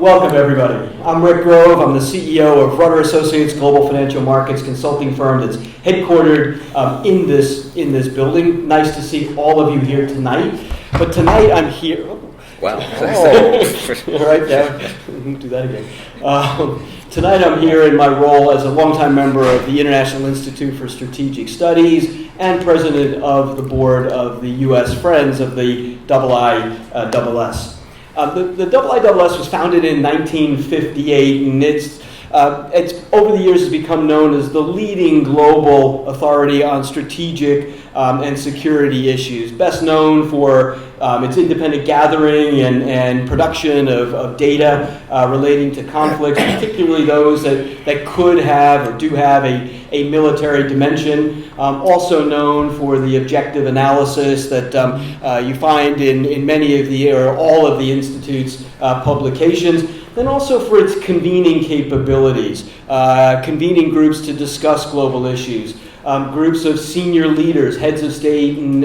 Welcome, everybody. I'm Rick Grove. I'm the CEO of Rudder Associates Global Financial Markets consulting firm that's headquartered in this building. Nice to see all of you here tonight. But tonight I'm here. Wow. Right there. Do that again. Tonight I'm here in my role as a longtime member of the International Institute for Strategic Studies and president of the board of the U.S. Friends of the IISS. The IISS was founded in 1958, and it's over the years has become known as the leading global authority on strategic and security issues. Best known for its independent gathering and production of data relating to conflicts, particularly those that could have or do have a military dimension. Also known for the objective analysis that you find in many of the or all of the Institute's publications. And also for its convening capabilities, convening groups to discuss global issues, groups of senior leaders, heads of state and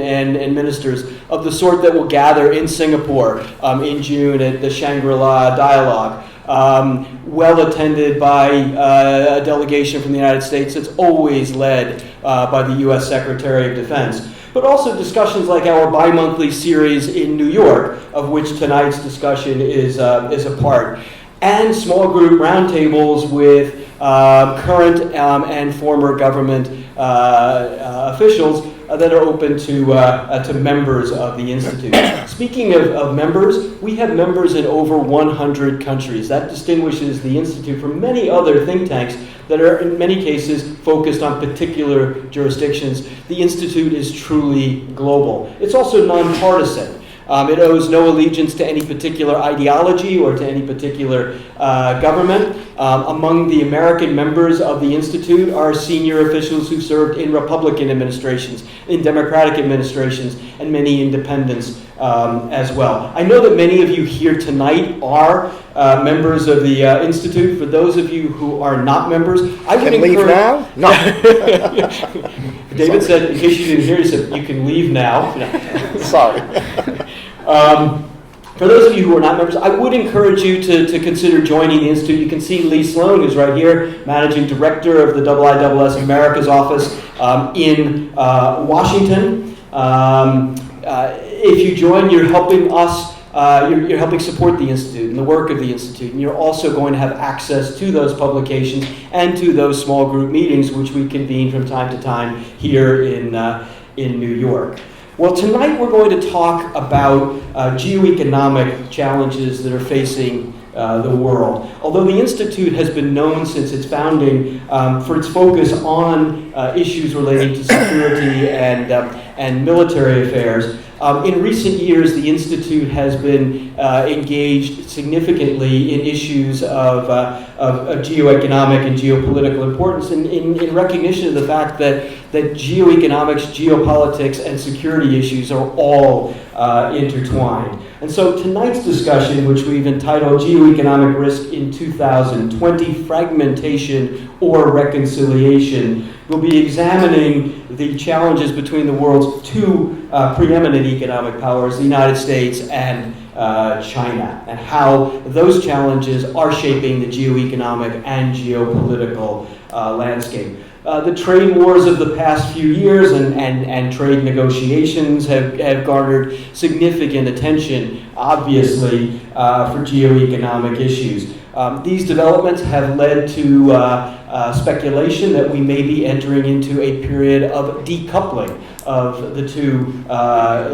ministers of the sort that will gather in Singapore in June at the Shangri-La Dialogue. Well attended by a delegation from the United States that's always led by the U.S. Secretary of Defense. But also discussions like our bi-monthly series in New York, of which tonight's discussion is a part. And small group roundtables with current and former government officials that are open to members of the Institute. Speaking of members, we have members in over 100 countries. That distinguishes the Institute from many other think tanks that are in many cases focused on particular jurisdictions. The Institute is truly global. It's also nonpartisan. It owes no allegiance to any particular ideology or to any particular government. Among the American members of the Institute are senior officials who served in Republican administrations, in Democratic administrations, and many independents as well. I know that many of you here tonight are members of the Institute. For those of you who are not members, I would encourage... leave now? No. David said, in case you didn't hear, he said, you can leave now. Sorry. For those of you who are not members, I would encourage you to consider joining the Institute. You can see Lee Sloan, who's right here, Managing Director of the IISS Americas office in Washington. If you join, you're helping us, you're helping support the Institute and the work of the Institute, and you're also going to have access to those publications and to those small group meetings, which we convene from time to time here in New York. Well, tonight we're going to talk about geoeconomic challenges that are facing the world. Although the Institute has been known since its founding for its focus on issues relating to security and military affairs, in recent years the Institute has been engaged significantly in issues of geoeconomic and geopolitical importance in recognition of the fact that geoeconomics, geopolitics, and security issues are all intertwined. And so tonight's discussion, which we've entitled Geoeconomic Risk in 2020, Fragmentation or Reconciliation, will be examining the challenges between the world's two preeminent economic powers, the United States and China, and how those challenges are shaping the geoeconomic and geopolitical landscape. The trade wars of the past few years and trade negotiations have garnered significant attention, obviously, for geoeconomic issues. These developments have led to speculation that we may be entering into a period of decoupling of the two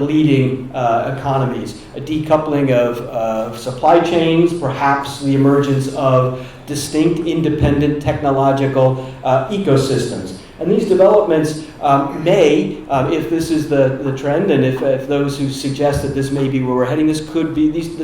leading economies, a decoupling of supply chains, perhaps the emergence of distinct independent technological ecosystems. And these developments may, if this is the trend, and if those who suggest that this may be where we're heading, this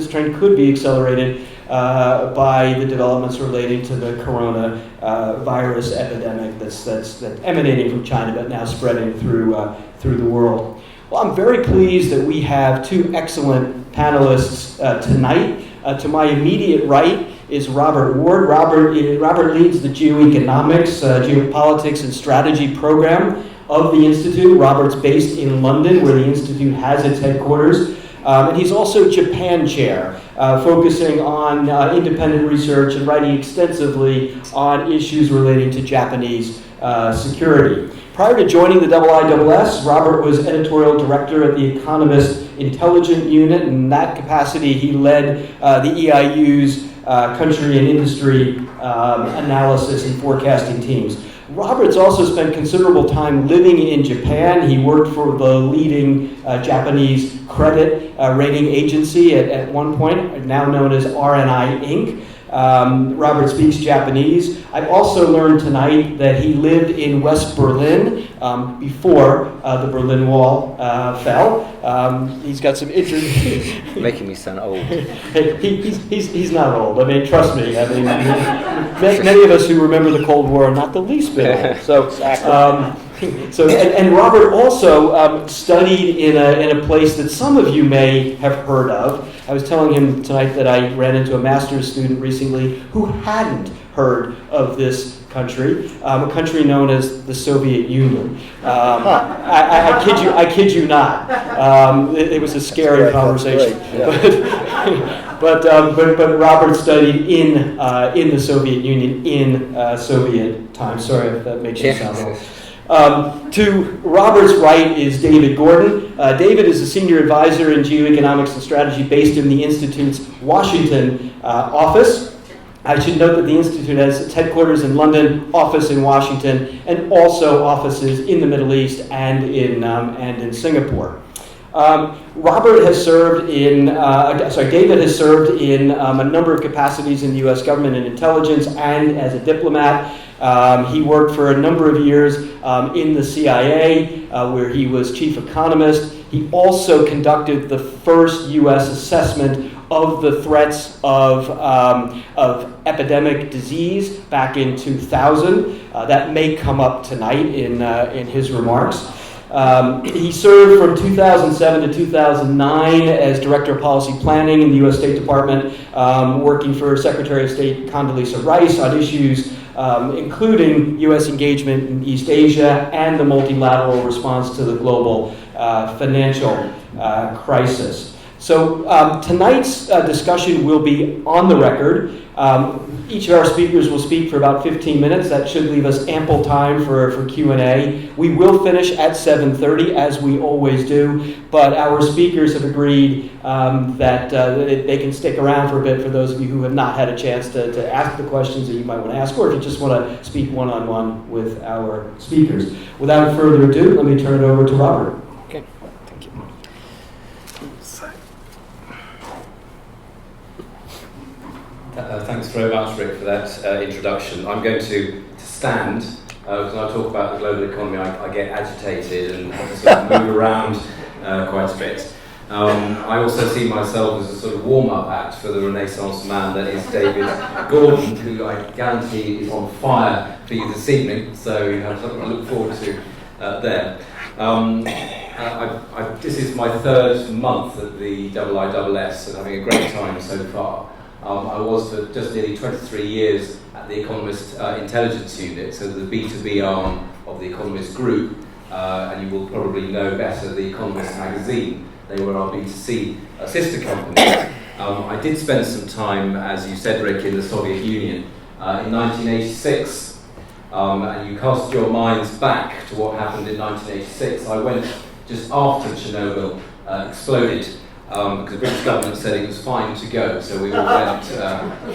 trend could be accelerated by the developments relating to the coronavirus epidemic that's emanating from China but now spreading through the world. Well, I'm very pleased that we have two excellent panelists tonight. To my immediate right is Robert Ward. Robert leads the Geoeconomics, Geopolitics, and Strategy program of the Institute. Robert's based in London, where the Institute has its headquarters. And he's also Japan Chair focusing on independent research and writing extensively on issues relating to Japanese security. Prior to joining the IISS, Robert was editorial director at The Economist Intelligence Unit. In that capacity, he led the EIU's country and industry analysis and forecasting teams. Robert's also spent considerable time living in Japan. He worked for the leading Japanese credit rating agency at one point, now known as RNI Inc. Robert speaks Japanese. I also learned tonight that he lived in West Berlin before the Berlin Wall fell. He's got some interesting... Making me sound old. He's not old. I mean, trust me. I mean, many of us who remember the Cold War are not the least bit old. So, and Robert also studied in a place that some of you may have heard of. I was telling him tonight that I ran into a master's student recently who hadn't heard of this country, a country known as the Soviet Union. I kid you not. It was a scary conversation. Yeah. But Robert studied in the Soviet Union in Soviet times. Sorry if that makes you sound old. To Robert's right is David Gordon. David is a senior advisor in geoeconomics and strategy based in the Institute's Washington office. I should note that the Institute has its headquarters in London, office in Washington, and also offices in the Middle East and in Singapore. David has served in a number of capacities in the U.S. government and intelligence and as a diplomat. He worked for a number of years in the CIA, where he was chief economist. He also conducted the first U.S. assessment of the threats of epidemic disease back in 2000. That may come up tonight in his remarks. He served from 2007 to 2009 as Director of Policy Planning in the U.S. State Department, working for Secretary of State Condoleezza Rice on issues including U.S. engagement in East Asia and the multilateral response to the global financial crisis. So tonight's discussion will be on the record. Each of our speakers will speak for about 15 minutes. That should leave us ample time for Q&A. We will finish at 7:30, as we always do, but our speakers have agreed that they can stick around for a bit for those of you who have not had a chance to ask the questions that you might want to ask, or if you just want to speak one-on-one with our speakers. Without further ado, let me turn it over to Robert. Okay, thank you. Thanks very much, Rick, for that introduction. I'm going to stand, because when I talk about the global economy, I get agitated and sort of move around quite a bit. I also see myself as a sort of warm-up act for the Renaissance man that is David Gordon, who I guarantee is on fire for you this evening, so you have something to look forward to there. This is my third month at the IISS, and having a great time so far. I was for just nearly 23 years at the Economist Intelligence Unit, so the B2B arm of the Economist Group, and you will probably know better the Economist magazine. They were our B2C sister company. I did spend some time, as you said, Rick, in the Soviet Union in 1986. And you cast your minds back to what happened in 1986. I went just after Chernobyl exploded. Because the British government said it was fine to go, so we all went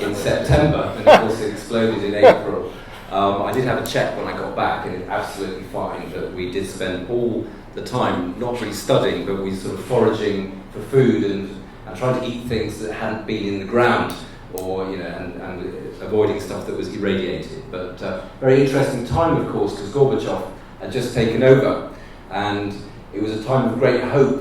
in September, and of course it exploded in April. I did have a check when I got back, and it's absolutely fine, but we did spend all the time not really studying, but we sort of foraging for food and trying to eat things that hadn't been in the ground, or and avoiding stuff that was irradiated. But very interesting time, of course, because Gorbachev had just taken over, and it was a time of great hope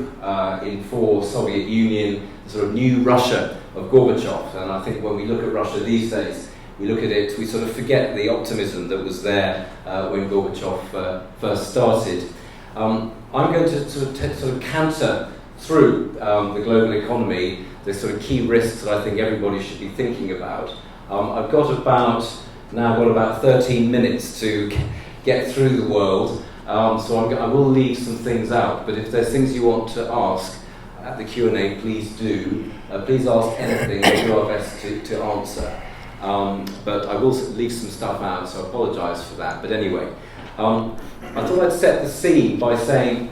for Soviet Union, the sort of new Russia of Gorbachev. And I think when we look at Russia these days, we look at it, we sort of forget the optimism that was there when Gorbachev first started. I'm going to sort of canter through the global economy, the sort of key risks that I think everybody should be thinking about. I've got about 13 minutes to get through the world. So I will leave some things out, but if there's things you want to ask, at the Q&A, please do. Please ask anything, we'll do our best to answer. But I will leave some stuff out, so I apologise for that. But anyway, I thought I'd set the scene by saying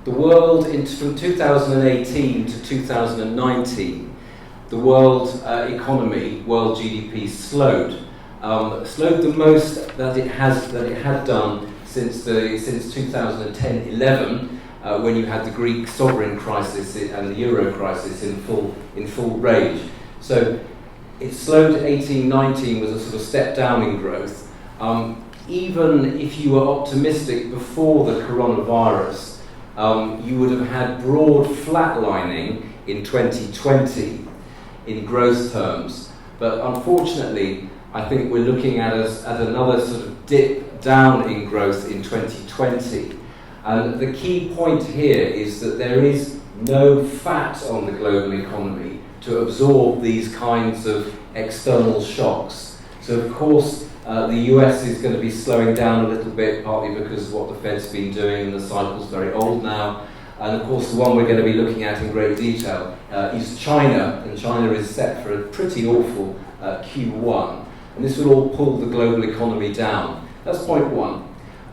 the world, from 2018 to 2019, the world economy, world GDP slowed. Slowed the most that it had done since 2010-11, when you had the Greek sovereign crisis and the Euro crisis in full rage. So it slowed at 18-19 was a sort of step down in growth. Even if you were optimistic before the coronavirus, you would have had broad flatlining in 2020 in growth terms. But unfortunately, I think we're looking at another sort of dip down in growth in 2020. And the key point here is that there is no fat on the global economy to absorb these kinds of external shocks. So of course, the US is going to be slowing down a little bit, partly because of what the Fed's been doing, and the cycle's very old now. And of course, the one we're going to be looking at in great detail is China, and China is set for a pretty awful Q1. And this will all pull the global economy down. That's point one.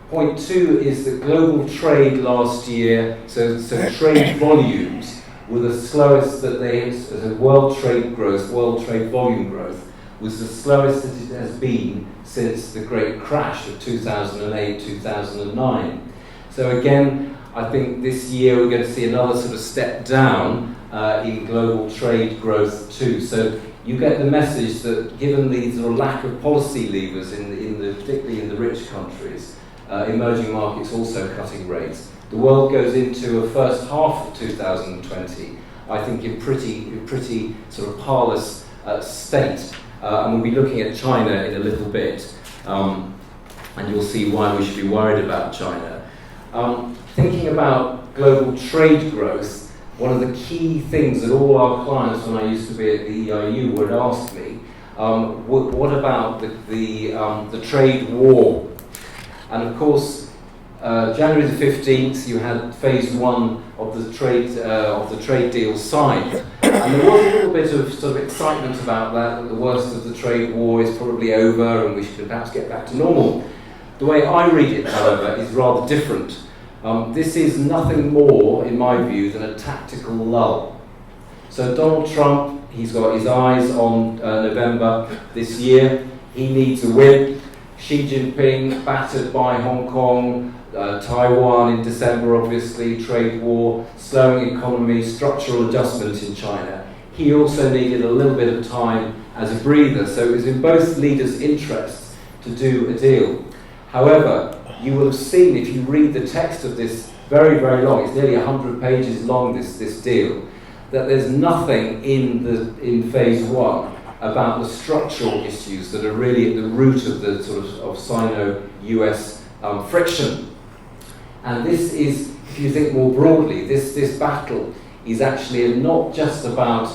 Point two is that global trade last year, so trade volumes were the slowest that world trade volume growth was the slowest that it has been since the great crash of 2008, 2009. So again, I think this year we're going to see another sort of step down in global trade growth too. So you get the message that given the sort of lack of policy levers particularly in the rich countries, emerging markets also cutting rates, the world goes into a first half of 2020, I think, in pretty sort of parlous state. And we'll be looking at China in a little bit, and you'll see why we should be worried about China. Thinking about global trade growth, one of the key things that all our clients, when I used to be at the EIU, would ask me, what about the trade war? And of course, January the 15th, you had phase one of the trade deal signed, and there was a little bit of sort of excitement about that the worst of the trade war is probably over, and we should perhaps get back to normal. The way I read it, however, is rather different. This is nothing more, in my view, than a tactical lull. So Donald Trump, he's got his eyes on November this year. He needs a win. Xi Jinping, battered by Hong Kong, Taiwan in December, obviously, trade war, slowing economy, structural adjustment in China. He also needed a little bit of time as a breather, so it was in both leaders' interests to do a deal. However, you will have seen, if you read the text of this very, very long, it's nearly 100 pages long, this deal, that there's nothing in phase one about the structural issues that are really at the root of the sort of Sino-US friction. And this is, if you think more broadly, this battle is actually not just about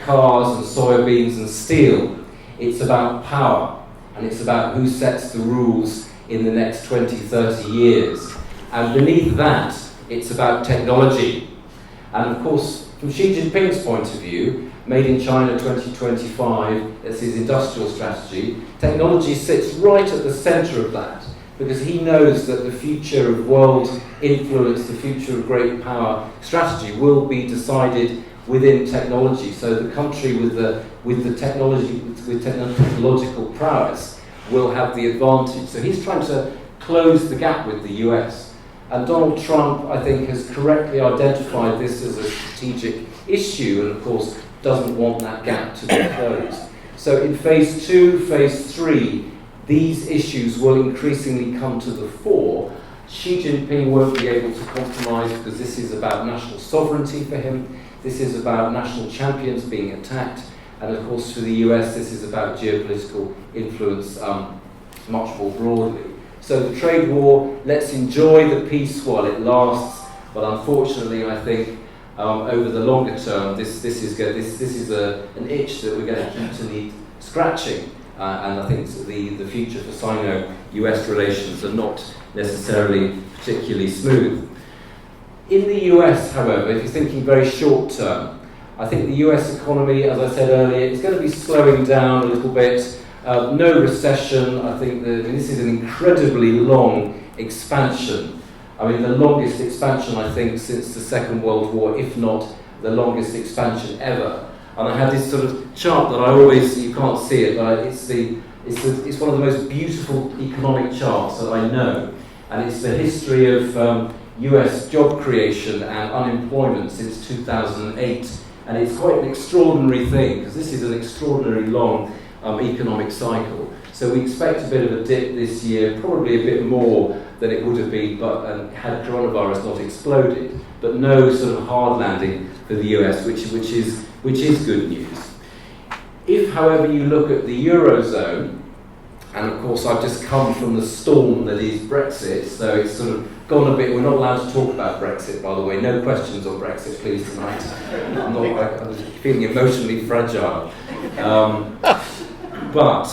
cars and soybeans and steel. It's about power, and it's about who sets the rules in the next 20, 30 years. And beneath that, it's about technology. And of course, from Xi Jinping's point of view, Made in China 2025, that's his industrial strategy, technology sits right at the center of that, because he knows that the future of world influence, the future of great power strategy will be decided within technology. So the country with technological prowess will have the advantage. So he's trying to close the gap with the US. And Donald Trump, I think, has correctly identified this as a strategic issue, and of course doesn't want that gap to be closed. So in phase two, phase three, these issues will increasingly come to the fore. Xi Jinping won't be able to compromise, because this is about national sovereignty for him. This is about national champions being attacked. And of course, for the US, this is about geopolitical influence much more broadly. So the trade war, let's enjoy the peace while it lasts. But unfortunately, I think over the longer term, this is an itch that we're going to keep scratching. And I think the future for Sino-US relations are not necessarily particularly smooth. In the US, however, if you're thinking very short term, I think the US economy, as I said earlier, is going to be slowing down a little bit. No recession. I think this is an incredibly long expansion. I mean, the longest expansion, I think, since the Second World War, if not the longest expansion ever. And I have this sort of chart that I always, you can't see it, but it's one of the most beautiful economic charts that I know. And it's the history of US job creation and unemployment since 2008. And it's quite an extraordinary thing, because this is an extraordinarily long economic cycle. So we expect a bit of a dip this year, probably a bit more than it would have been had coronavirus not exploded, but no sort of hard landing for the US, which is good news. If, however, you look at the Eurozone, and of course I've just come from the storm that is Brexit, so it's sort of gone a bit. We're not allowed to talk about Brexit, by the way. No questions on Brexit, please, tonight. I'm feeling emotionally fragile. But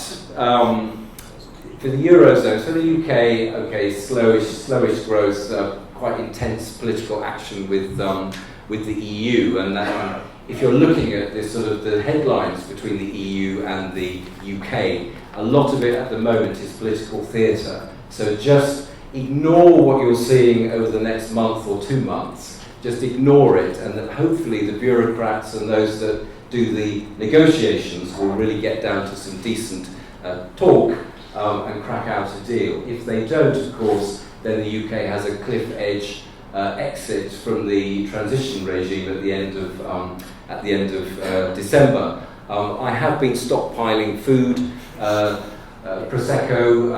for the Eurozone, so the UK, okay, slowish growth, quite intense political action with the EU, and that, if you're looking at this sort of the headlines between the EU and the UK, a lot of it at the moment is political theatre. So just ignore what you're seeing over the next month or 2 months. Just ignore it, and that hopefully the bureaucrats and those that do the negotiations will really get down to some decent talk and crack out a deal. If they don't, of course, then the UK has a cliff edge exit from the transition regime at the end of December. I have been stockpiling food, Prosecco,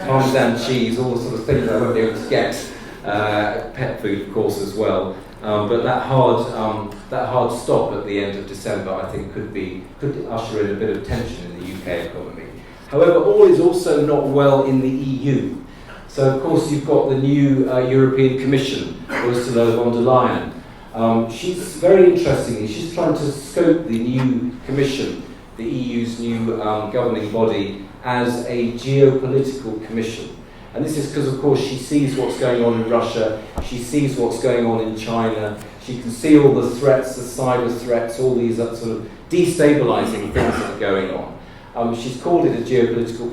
Parmesan cheese, all the sort of things I won't be able to get. Pet food, of course, as well. But that hard stop at the end of December, I think, could usher in a bit of tension in the UK economy. However, all is also not well in the EU. So, of course, you've got the new European Commission, Ursula von der Leyen. She's very interestingly, she's trying to scope the new Commission, the EU's new governing body, as a geopolitical commission. And this is because, of course, she sees what's going on in Russia, she sees what's going on in China, she can see all the threats, the cyber threats, all these sort of destabilizing things that are going on. She's called it a geopolitical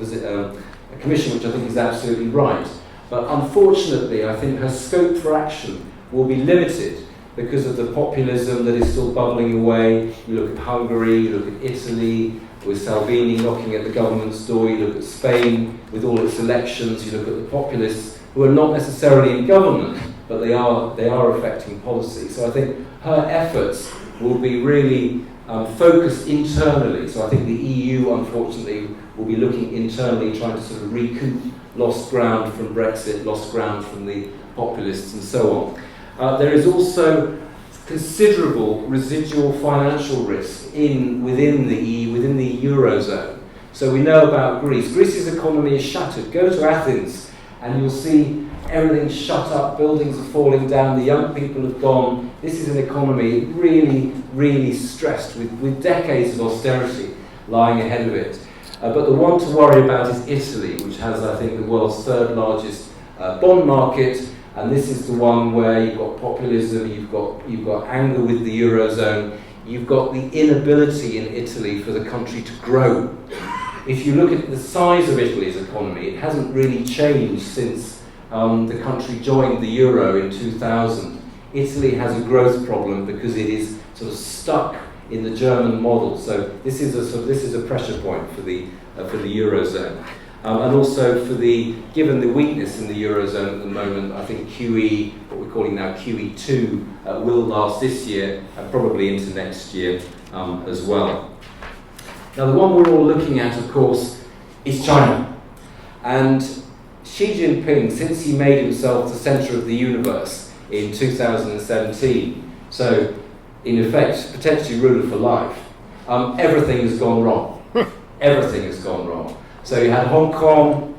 commission, which I think is absolutely right. But unfortunately, I think her scope for action will be limited because of the populism that is still bubbling away. You look at Hungary, you look at Italy, with Salvini knocking at the government's door, you look at Spain with all its elections, you look at the populists who are not necessarily in government, but they are affecting policy. So I think her efforts will be really focused internally. So I think the EU, unfortunately, will be looking internally, trying to sort of recoup lost ground from Brexit, lost ground from the populists, and so on. There is also considerable residual financial risk within the EU, within the Eurozone. So we know about Greece. Greece's economy is shattered. Go to Athens and you'll see everything shut up, buildings are falling down, the young people have gone. This is an economy really, really stressed with decades of austerity lying ahead of it. But the one to worry about is Italy, which has, I think, the world's third largest bond market. And this is the one where you've got populism, you've got anger with the Eurozone, you've got the inability in Italy for the country to grow. If you look at the size of Italy's economy, it hasn't really changed since the country joined the Euro in 2000. Italy has a growth problem because it is sort of stuck in the German model. So this is a pressure point for the Eurozone. And also given the weakness in the Eurozone at the moment, I think QE, what we're calling now QE2, will last this year and probably into next year as well. Now the one we're all looking at, of course, is China. And Xi Jinping, since he made himself the centre of the universe in 2017, so in effect, potentially ruler for life, everything has gone wrong. Everything has gone wrong. So you had Hong Kong,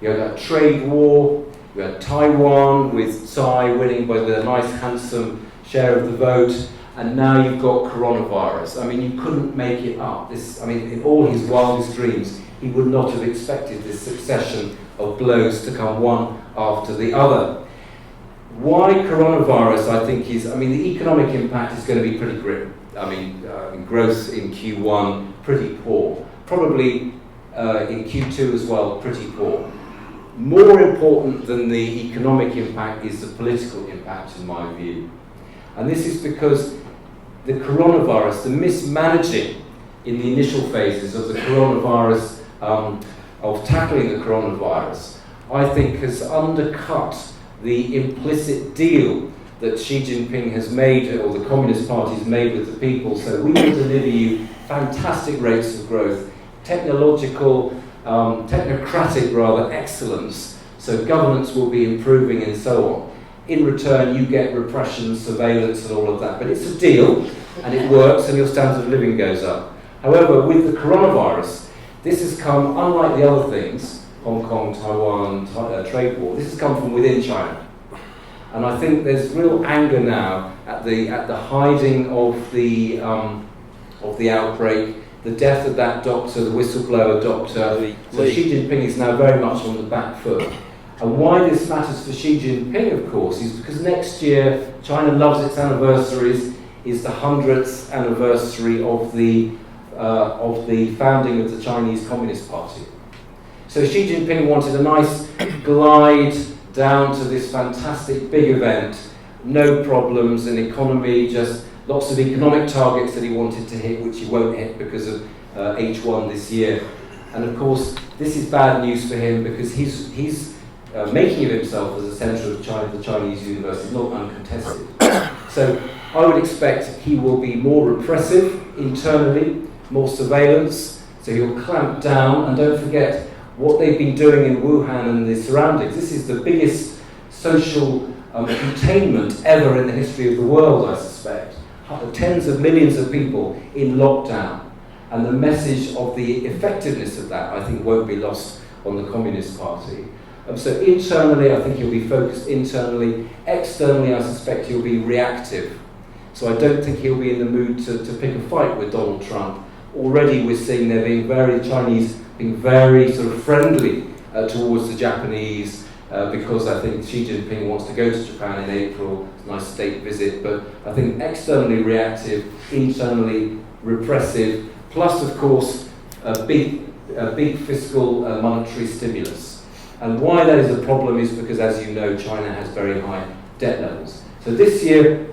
you had a trade war, you had Taiwan with Tsai winning with a nice handsome share of the vote, and now you've got coronavirus. I mean, you couldn't make it up. In all his wildest dreams, he would not have expected this succession of blows to come one after the other. Why coronavirus, I think, the economic impact is going to be pretty grim. Growth in Q1, pretty poor. Probably in Q2 as well, pretty poor. More important than the economic impact is the political impact, in my view. And this is because the coronavirus, the mismanaging in the initial phases of the coronavirus, of tackling the coronavirus, I think has undercut the implicit deal that Xi Jinping has made, or the Communist Party has made with the people. So we will deliver you fantastic rates of growth, technological, technocratic rather, excellence. So governance will be improving and so on. In return, you get repression, surveillance and all of that. But it's a deal, and it works, and your standard of living goes up. However, with the coronavirus, this has come, unlike the other things, Hong Kong, Taiwan, trade war, this has come from within China. And I think there's real anger now at the hiding of the outbreak, the death of that doctor, the whistleblower doctor. So Xi Jinping is now very much on the back foot. And why this matters for Xi Jinping, of course, is because next year, China loves its anniversaries, is the 100th anniversary of the founding of the Chinese Communist Party. So Xi Jinping wanted a nice glide down to this fantastic big event, no problems, an economy, just lots of economic targets that he wanted to hit, which he won't hit because of H1 this year. And of course, this is bad news for him because he's making of himself as the centre of China, the Chinese university, not uncontested. So I would expect he will be more repressive internally, more surveillance, so he'll clamp down, and don't forget what they've been doing in Wuhan and the surroundings. This is the biggest social containment ever in the history of the world, I suspect. Tens of millions of people in lockdown. And the message of the effectiveness of that, I think, won't be lost on the Communist Party. So internally, I think he'll be focused internally. Externally, I suspect he'll be reactive. So I don't think he'll be in the mood to pick a fight with Donald Trump. Already we're seeing there being Chinese being very sort of friendly towards the Japanese because I think Xi Jinping wants to go to Japan in April. It's a nice state visit, but I think externally reactive, internally repressive, plus of course a big fiscal monetary stimulus. And why that is a problem is because, as you know, China has very high debt levels. So this year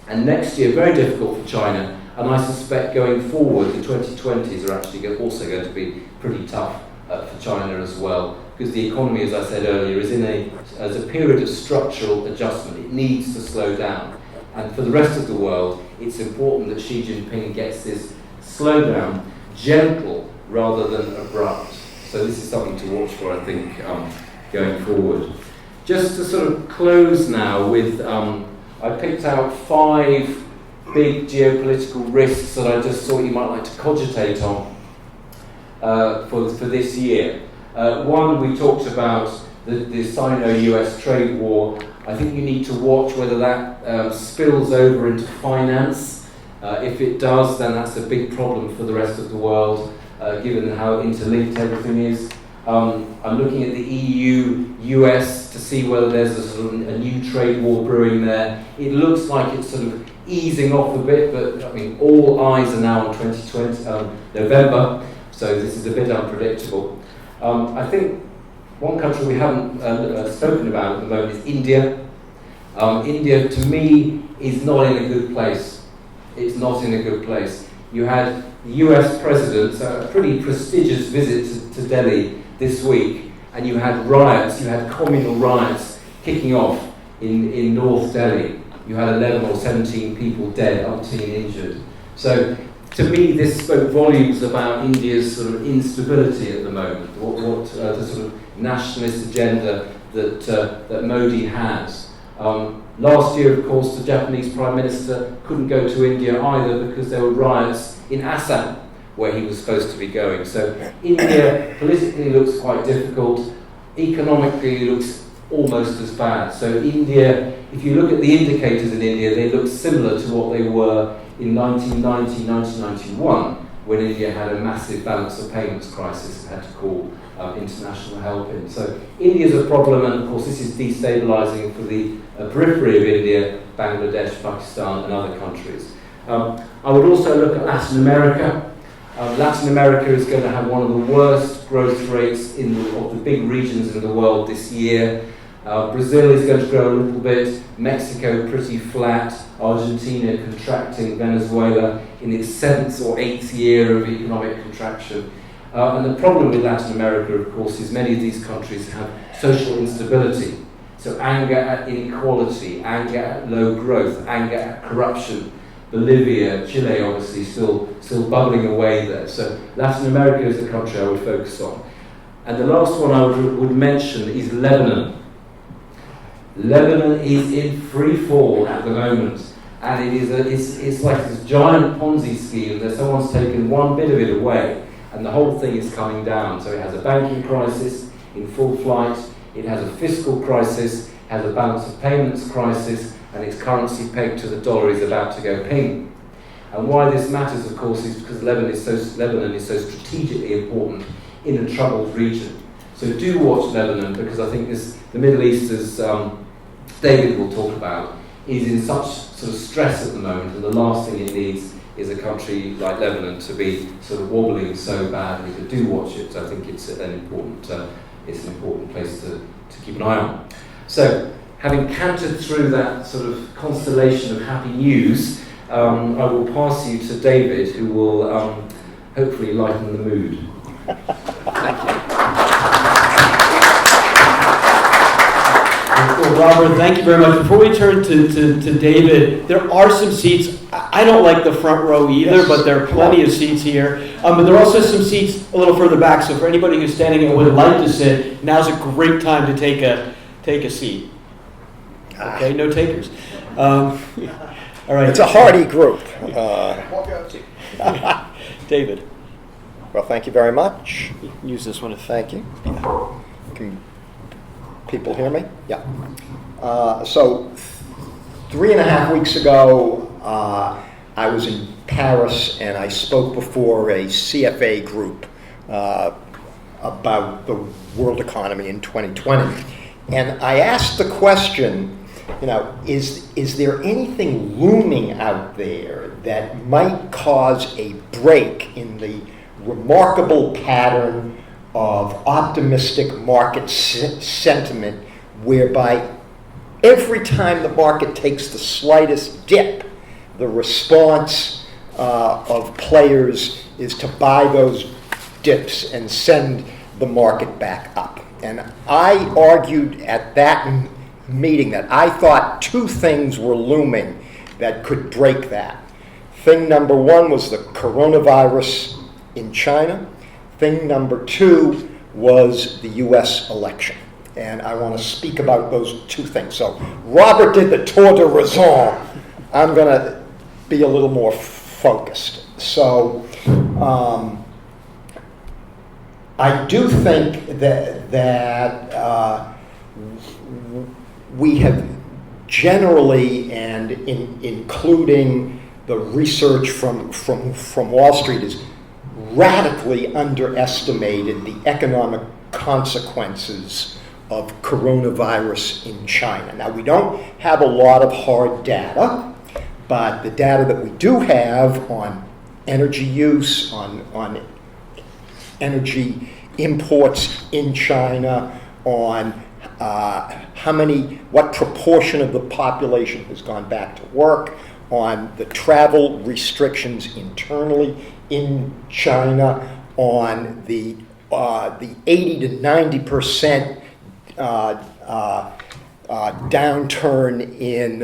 and next year, very difficult for China. And I suspect going forward, the 2020s are actually also going to be pretty tough for China as well, because the economy, as I said earlier, is in a period of structural adjustment. It needs to slow down. And for the rest of the world, it's important that Xi Jinping gets this slowdown gentle rather than abrupt. So this is something to watch for, I think, going forward. Just to sort of close now with, I picked out 5 big geopolitical risks that I just thought you might like to cogitate on for this year. One, we talked about the Sino-US trade war. I think you need to watch whether that spills over into finance. If it does, then that's a big problem for the rest of the world, given how interlinked everything is. I'm looking at the EU-US to see whether there's a new trade war brewing there. It looks like it's sort of easing off a bit, but I mean, all eyes are now on 2020, November, so this is a bit unpredictable. I think one country we haven't spoken about at the moment is India. India, to me, is not in a good place. It's not in a good place. You had the US president, a pretty prestigious visit to Delhi this week, and you had riots, you had communal riots kicking off in North Delhi. You had 11 or 17 people dead, umpteen injured. So, to me, this spoke volumes about India's sort of instability at the moment, the sort of nationalist agenda that Modi has. Last year, of course, the Japanese Prime Minister couldn't go to India either because there were riots in Assam, where he was supposed to be going. So India politically looks quite difficult, economically looks almost as bad. So India, if you look at the indicators in India, they look similar to what they were in 1990, 1991, when India had a massive balance of payments crisis and had to call international help in. So India is a problem, and of course this is destabilising for the periphery of India, Bangladesh, Pakistan and other countries. I would also look at Latin America. Latin America is going to have one of the worst growth rates of the big regions in the world this year. Brazil is going to grow a little bit, Mexico pretty flat, Argentina contracting, Venezuela in its 7th or 8th year of economic contraction. And the problem with Latin America, of course, is many of these countries have social instability. So anger at inequality, anger at low growth, anger at corruption. Bolivia, Chile obviously still bubbling away there. So Latin America is the country I would focus on. And the last one I would mention is Lebanon. Lebanon is in free fall at the moment, and it's like this giant Ponzi scheme that someone's taken one bit of it away, and the whole thing is coming down. So it has a banking crisis in full flight, it has a fiscal crisis, has a balance of payments crisis, and its currency pegged to the dollar is about to go ping. And why this matters, of course, is because Lebanon is so strategically important in a troubled region. So do watch Lebanon, because I think the Middle East, as David will talk about, is in such sort of stress at the moment, and the last thing it needs is a country like Lebanon to be sort of wobbling so badly. So do watch it. I think it's an important place to keep an eye on. So, having cantered through that sort of constellation of happy news, I will pass you to David, who will hopefully lighten the mood. Thank you. Well, Robert, thank you very much. Before we turn to David, there are some seats. I don't like the front row either, but there are plenty of seats here. But there are also some seats a little further back. So for anybody who's standing and would like to sit, now's a great time to take a seat. Okay, no takers. All right. It's a hearty group. David. Well, thank you very much. Use this one. Thank you. Can people hear me? Yeah. So 3.5 weeks ago, I was in Paris and I spoke before a CFA group about the world economy in 2020. And I asked the question, is there anything looming out there that might cause a break in the remarkable pattern of optimistic market sentiment, whereby every time the market takes the slightest dip, the response of players is to buy those dips and send the market back up. And I argued at that meeting that I thought two things were looming that could break that. Thing number one was the coronavirus in China. Thing number two was the US election. And I want to speak about those two things. So Robert did the tour de raison. I'm going to be a little more focused. So I do think that we have generally, and including the research from Wall Street, is radically underestimated the economic consequences of coronavirus in China. Now, we don't have a lot of hard data, but the data that we do have on energy use, on energy imports in China, on what proportion of the population has gone back to work, on the travel restrictions internally in China, on the 80 to 90% downturn in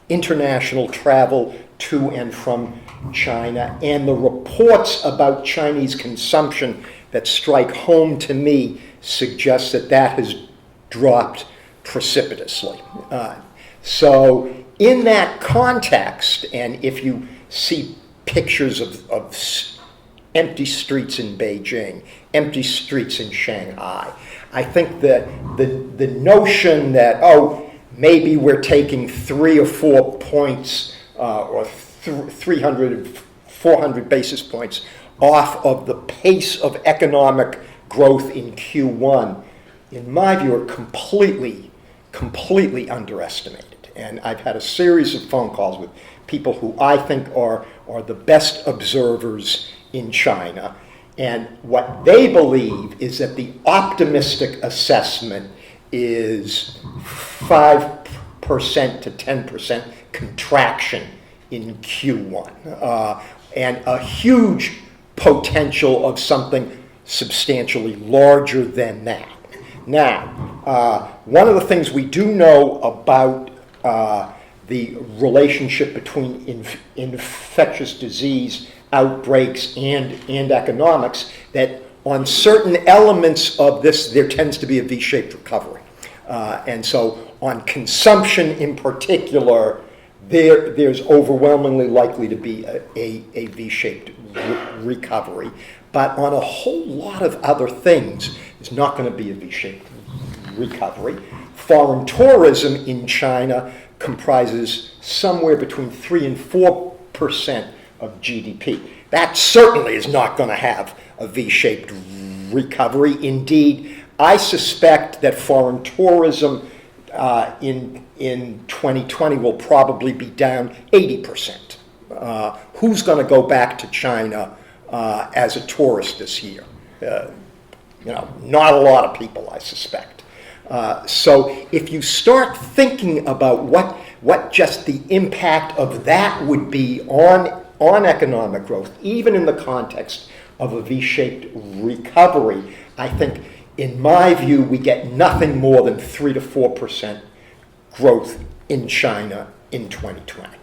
international travel to and from China, and the reports about Chinese consumption that strike home to me suggest that has dropped precipitously. So in that context, and if you see pictures of empty streets in Beijing, empty streets in Shanghai, I think that the notion that, maybe we're taking 3 or 4 points or 300, 400 basis points off of the pace of economic growth in Q1, in my view, are completely underestimated. And I've had a series of phone calls with people who I think are the best observers in China. And what they believe is that the optimistic assessment is 5% to 10% contraction in Q1, and a huge potential of something substantially larger than that. Now, one of the things we do know about the relationship between infectious disease outbreaks and economics, that on certain elements of this, there tends to be a V-shaped recovery. And so on consumption in particular, there's overwhelmingly likely to be a V-shaped recovery. But on a whole lot of other things, it's not going to be a V-shaped recovery. Foreign tourism in China comprises somewhere between 3 and 4% of GDP. That certainly is not going to have a V-shaped recovery. Indeed, I suspect that foreign tourism in 2020 will probably be down 80%. Who's going to go back to China as a tourist this year? Not a lot of people, I suspect. So if you start thinking about what just the impact of that would be on economic growth, even in the context of a V-shaped recovery, I think, in my view, we get nothing more than 3 to 4% growth in China in 2020.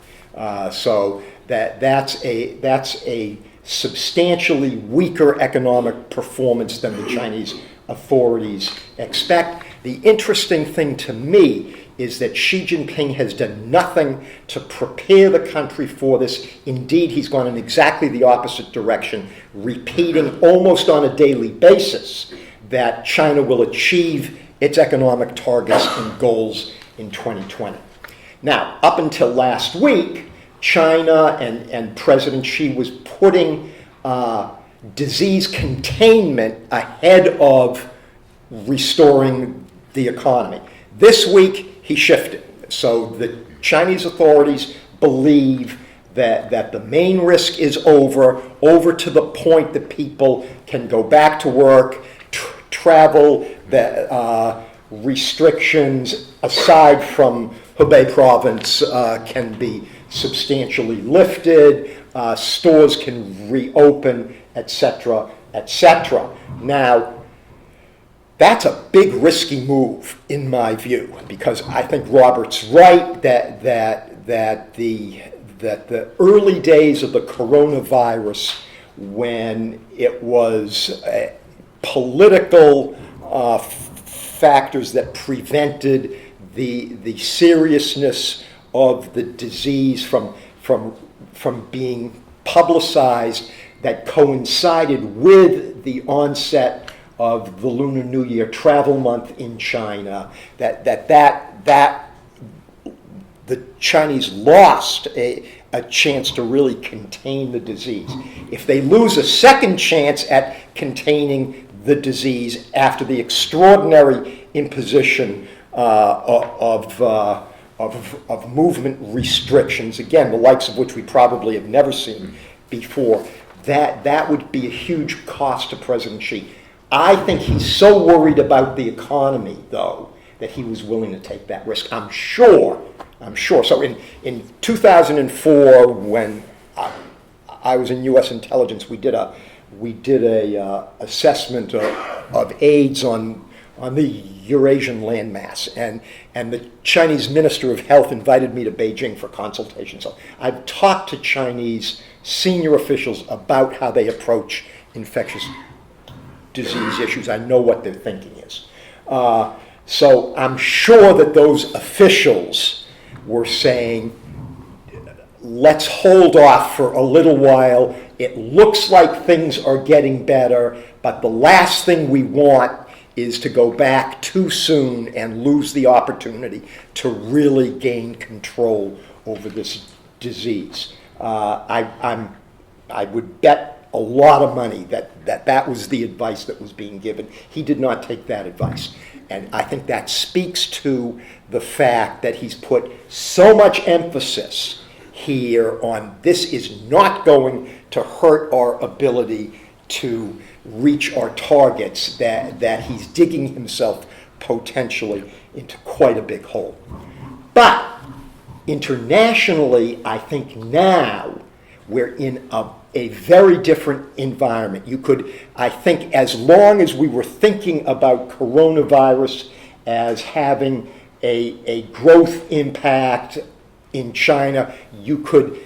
So that's a substantially weaker economic performance than the Chinese authorities expect. The interesting thing to me is that Xi Jinping has done nothing to prepare the country for this. Indeed, he's gone in exactly the opposite direction, repeating almost on a daily basis that China will achieve its economic targets and goals in 2020. Now, up until last week, China and President Xi was putting disease containment ahead of restoring the economy. This week, he shifted. So the Chinese authorities believe that the main risk is over to the point that people can go back to work, travel, that restrictions aside from Hubei province can be substantially lifted, stores can reopen, etc., etc. Now, that's a big risky move in my view, because I think Robert's right that the early days of the coronavirus, when it was political factors that prevented the seriousness of the disease from being publicized, that coincided with the onset of the Lunar New Year travel month in China, that the Chinese lost a chance to really contain the disease. If they lose a second chance at containing the disease after the extraordinary imposition of movement restrictions, again, the likes of which we probably have never seen before, that would be a huge cost to President Xi. I think he's so worried about the economy, though, that he was willing to take that risk. I'm sure. So in 2004, when I was in U.S. intelligence, we did a assessment of AIDS on the Eurasian landmass, and the Chinese Minister of Health invited me to Beijing for consultation. So I've talked to Chinese senior officials about how they approach infectious disease issues. I know what their thinking is. So I'm sure that those officials were saying, let's hold off for a little while. It looks like things are getting better, but the last thing we want is to go back too soon and lose the opportunity to really gain control over this disease. I'm I would bet a lot of money that was the advice that was being given. He did not take that advice. And I think that speaks to the fact that he's put so much emphasis here on this is not going to hurt our ability to reach our targets, that he's digging himself potentially into quite a big hole. But internationally, I think now we're in a very different environment. You could, I think, as long as we were thinking about coronavirus as having a growth impact in China, you could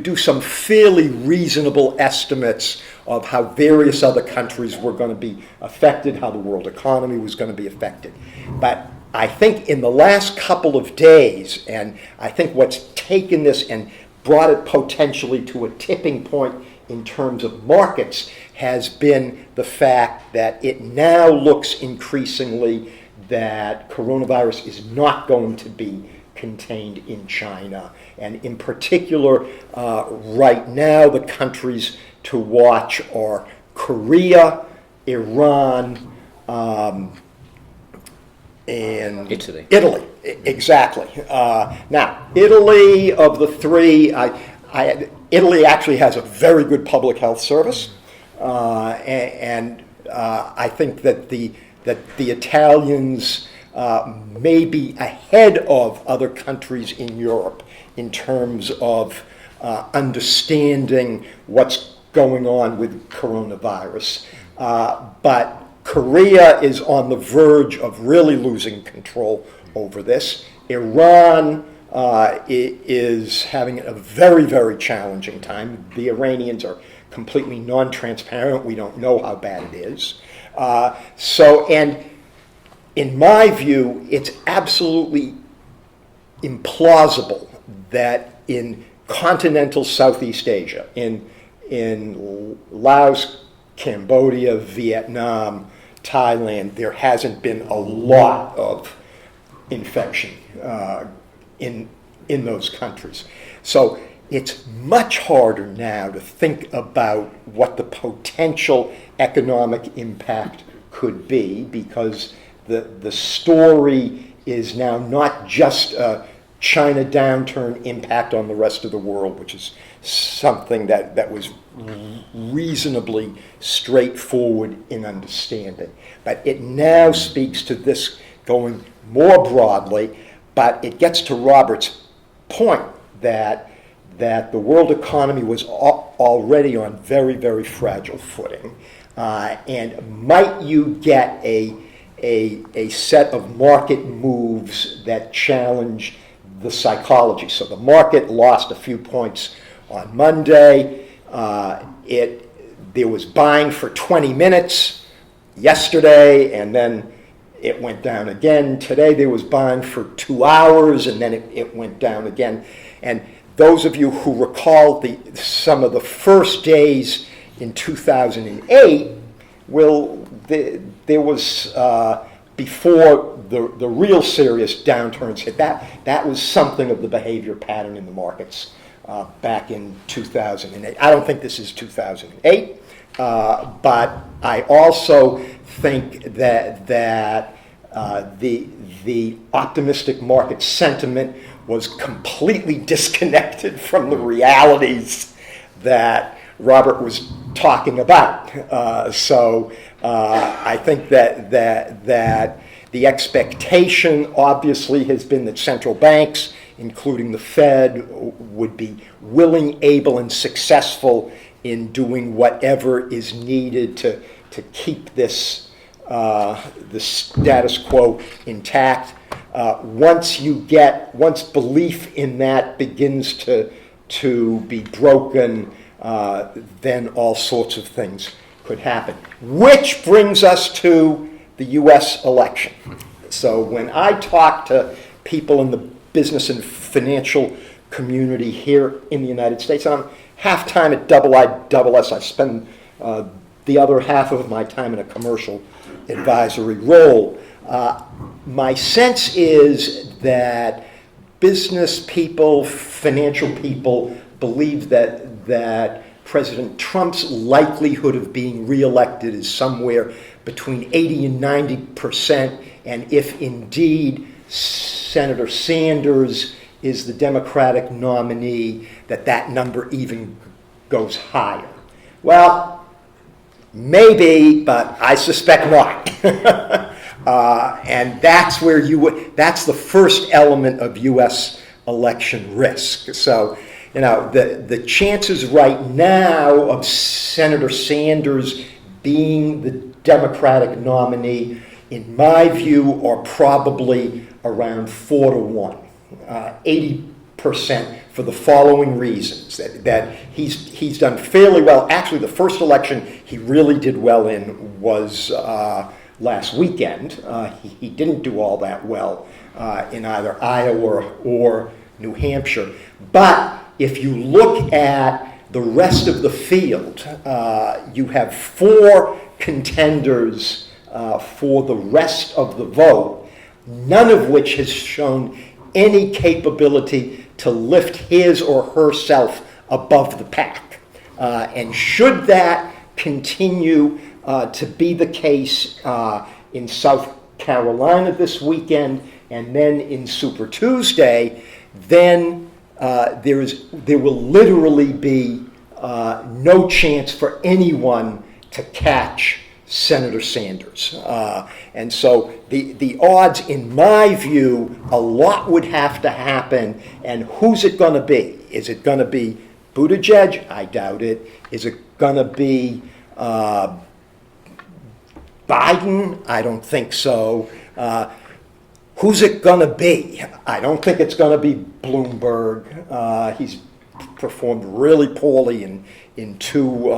do some fairly reasonable estimates of how various other countries were going to be affected, how the world economy was going to be affected. But I think in the last couple of days, and I think what's taken this and brought it potentially to a tipping point in terms of markets has been the fact that it now looks increasingly that coronavirus is not going to be contained in China. And in particular, right now, the countries to watch are Korea, Iran, and Italy. Exactly. Now, Italy, of the three, Italy actually has a very good public health service, and I think that the Italians may be ahead of other countries in Europe in terms of understanding what's going on with coronavirus. But Korea is on the verge of really losing control over this. Iran is having a very, very challenging time. The Iranians are completely non-transparent. We don't know how bad it is. And in my view, it's absolutely implausible that in continental Southeast Asia, in Laos, Cambodia, Vietnam, Thailand, there hasn't been a lot of infection in those countries. So it's much harder now to think about what the potential economic impact could be, because the story is now not just a China downturn impact on the rest of the world, which is something that was reasonably straightforward in understanding. But it now speaks to this going more broadly, but it gets to Robert's point that the world economy was already on very, very fragile footing. And might you get a set of market moves that challenge the psychology? So the market lost a few points on Monday. There was buying for 20 minutes yesterday, and then it went down again. Today there was buying for 2 hours, and then it went down again. And those of you who recall some of the first days in 2008, there was, before the real serious downturns hit, that was something of the behavior pattern in the markets back in 2008. I don't think this is 2008, but I also think that the optimistic market sentiment was completely disconnected from the realities that Robert was talking about. So I think that the expectation obviously has been that central banks, including the Fed, would be willing, able, and successful in doing whatever is needed to keep the status quo intact. Once belief in that begins to be broken, then all sorts of things could happen. Which brings us to the U.S. election. So when I talk to people in the business and financial community here in the United States, and I'm half time at IISS. I spend the other half of my time in a commercial advisory role. My sense is that business people, financial people, believe that that President Trump's likelihood of being reelected is somewhere between 80 and 90%, and if indeed Senator Sanders is the Democratic nominee, that number even goes higher. Well, maybe, but I suspect not. And that's where that's the first element of U.S. election risk. So, the chances right now of Senator Sanders being the Democratic nominee, in my view, are probably around 4-1, 80% for the following reasons: that he's done fairly well. Actually, the first election he really did well in was last weekend. He didn't do all that well in either Iowa or New Hampshire. But if you look at the rest of the field, you have 4 contenders for the rest of the vote, none of which has shown any capability to lift his or herself above the pack. And should that continue to be the case in South Carolina this weekend and then in Super Tuesday, then there will literally be no chance for anyone to catch Senator Sanders. And so the odds, in my view, a lot would have to happen. And who's it going to be? Is it going to be Buttigieg? I doubt it. Is it going to be Biden? I don't think so. Who's it going to be? I don't think it's going to be Bloomberg. He's performed really poorly in two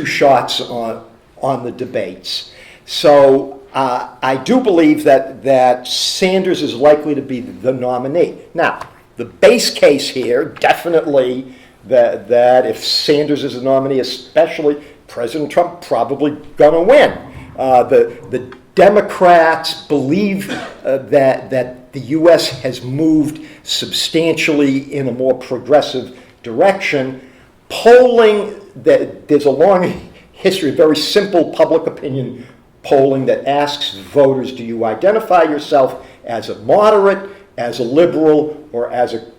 shots on the debates. So I do believe that Sanders is likely to be the nominee. Now, the base case here, definitely that if Sanders is the nominee, especially President Trump, probably going to win. The Democrats believe that the U.S. has moved substantially in a more progressive direction. Polling, there's a long history of very simple public opinion polling that asks voters, do you identify yourself as a moderate, as a liberal, or as a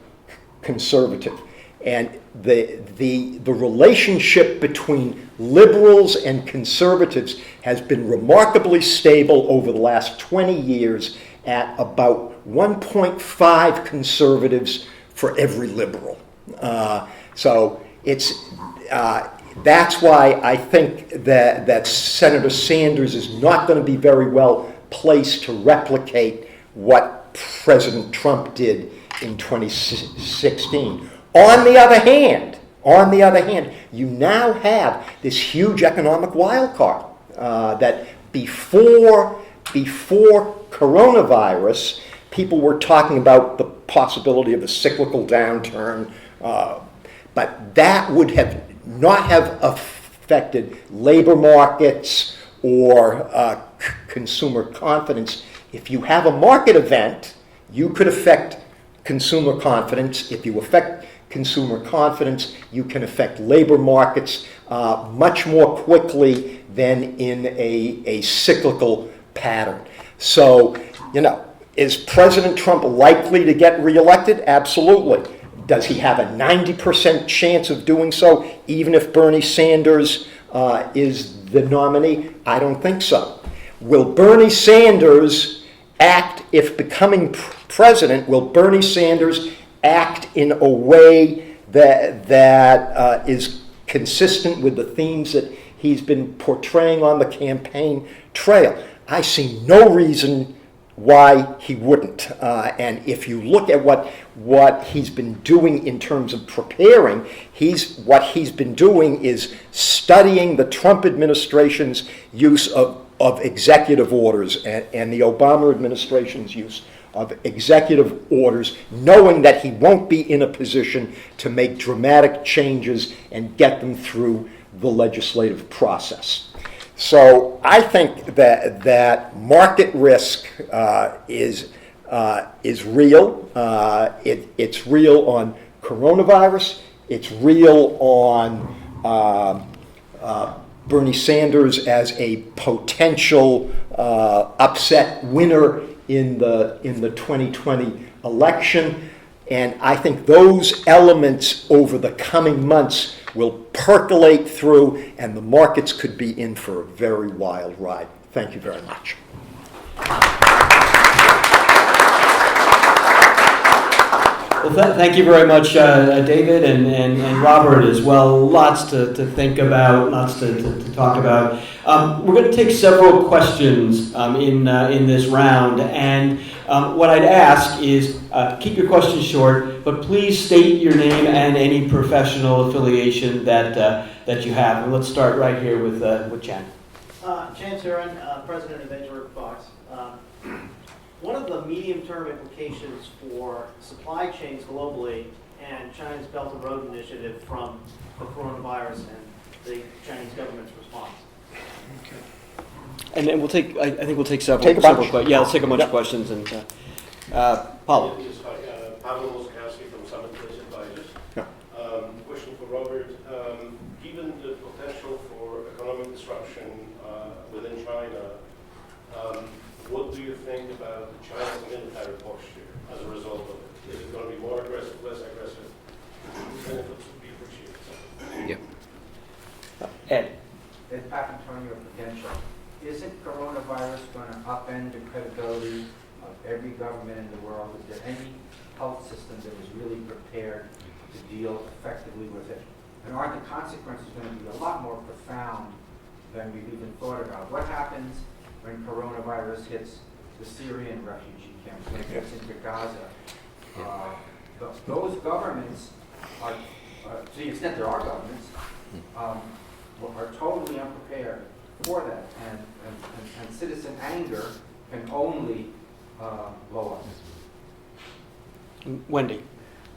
conservative? And the relationship between liberals and conservatives has been remarkably stable over the last 20 years at about 1.5 conservatives for every liberal. So that's why I think that Senator Sanders is not going to be very well placed to replicate what President Trump did in 2016. On the other hand, you now have this huge economic wild card that before coronavirus, people were talking about the possibility of a cyclical downturn, but that would not have affected labor markets or consumer confidence. If you have a market event, you could affect consumer confidence. If you affect consumer confidence, you can affect labor markets much more quickly than in a cyclical pattern. So, is President Trump likely to get reelected? Absolutely. Does he have a 90% chance of doing so, even if Bernie Sanders is the nominee? I don't think so. Will Bernie Sanders act, if becoming president, will Bernie Sanders act in a way that is consistent with the themes that he's been portraying on the campaign trail? I see no reason why he wouldn't. And if you look at what he's been doing in terms of preparing, what he's been doing is studying the Trump administration's use of executive orders and the Obama administration's use of executive orders, knowing that he won't be in a position to make dramatic changes and get them through the legislative process. So I think that market risk is real. It's real on coronavirus. It's real on Bernie Sanders as a potential upset winner in the 2020 election. And I think those elements over the coming months will percolate through, and the markets could be in for a very wild ride. Thank you very much. Well, thank you very much, David and Robert as well. Lots to think about, lots to talk about. We're going to take several questions in this round, and what I'd ask is keep your questions short, but please state your name and any professional affiliation that you have. And let's start right here with Chen. Chen Turin, president of Edgeworth Fox. One of the medium-term implications for supply chains globally and China's Belt and Road Initiative from the coronavirus and the Chinese government's response. Okay. And then we'll take. I think we'll take several. Take a bunch. Yeah, let's take a bunch of questions and Paulo. Yes, hi. Pavel Moskowski from Summit Place Advisors. Yeah. Question for Robert. Given the potential for economic disruption within China, what do you think about China's military posture as a result of it? Is it going to be more aggressive, less aggressive? Benefits would be appreciated. Yeah. Ed. Ed Papantonio Prudential. Isn't coronavirus going to upend the credibility of every government in the world? Is there any health system that is really prepared to deal effectively with it? And aren't the consequences going to be a lot more profound than we've even thought about? What happens when coronavirus hits the Syrian refugee camps, when it gets into Gaza? Those governments are, to the extent there are governments, are totally unprepared for that, and citizen anger can only blow up. Wendy.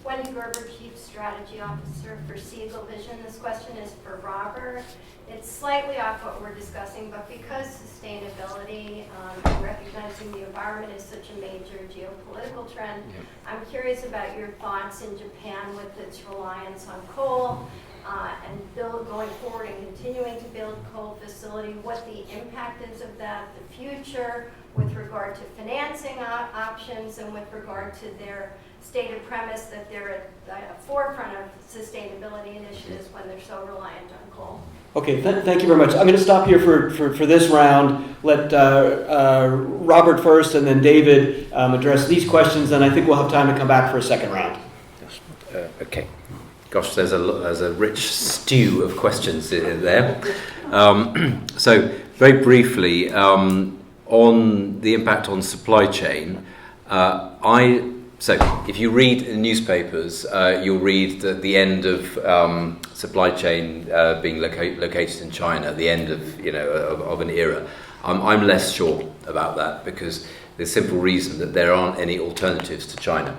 Wendy Gerber, Chief Strategy Officer for Siegel Vision. This question is for Robert. It's slightly off what we're discussing, but because sustainability and recognizing the environment is such a major geopolitical trend, I'm curious about your thoughts in Japan with its reliance on coal and going forward and continuing to build coal facility, what the impact is of that, the future with regard to financing options and with regard to their stated premise that they're at the forefront of sustainability initiatives when they're so reliant on coal. Okay, thank you very much. I'm going to stop here for this round. Let Robert first and then David address these questions, and I think we'll have time to come back for a second round. Okay. Gosh, there's a rich stew of questions there. So, very briefly, on the impact on supply chain, So if you read in newspapers, you'll read that the end of supply chain being located in China, the end of an era. I'm less sure about that because the simple reason that there aren't any alternatives to China.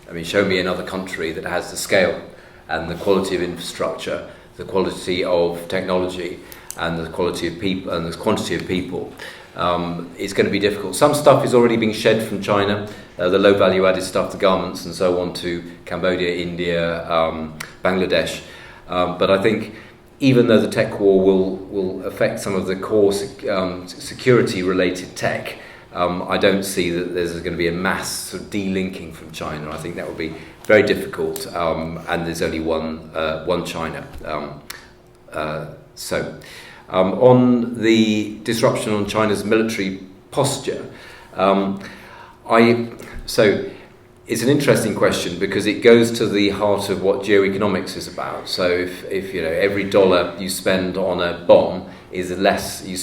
I mean, show me another country that has the scale and the quality of infrastructure, the quality of technology, and the quality of people and the quantity of people. It's going to be difficult. Some stuff is already being shed from China, the low value added stuff, the garments and so on, to Cambodia, India, Bangladesh. But I think even though the tech war will affect some of the core security related tech, I don't see that there's going to be a mass sort of delinking from China. I think that would be very difficult, and there's only one China. On the disruption on China's military posture, it's an interesting question because it goes to the heart of what geoeconomics is about. So if every dollar you spend on a bomb is less you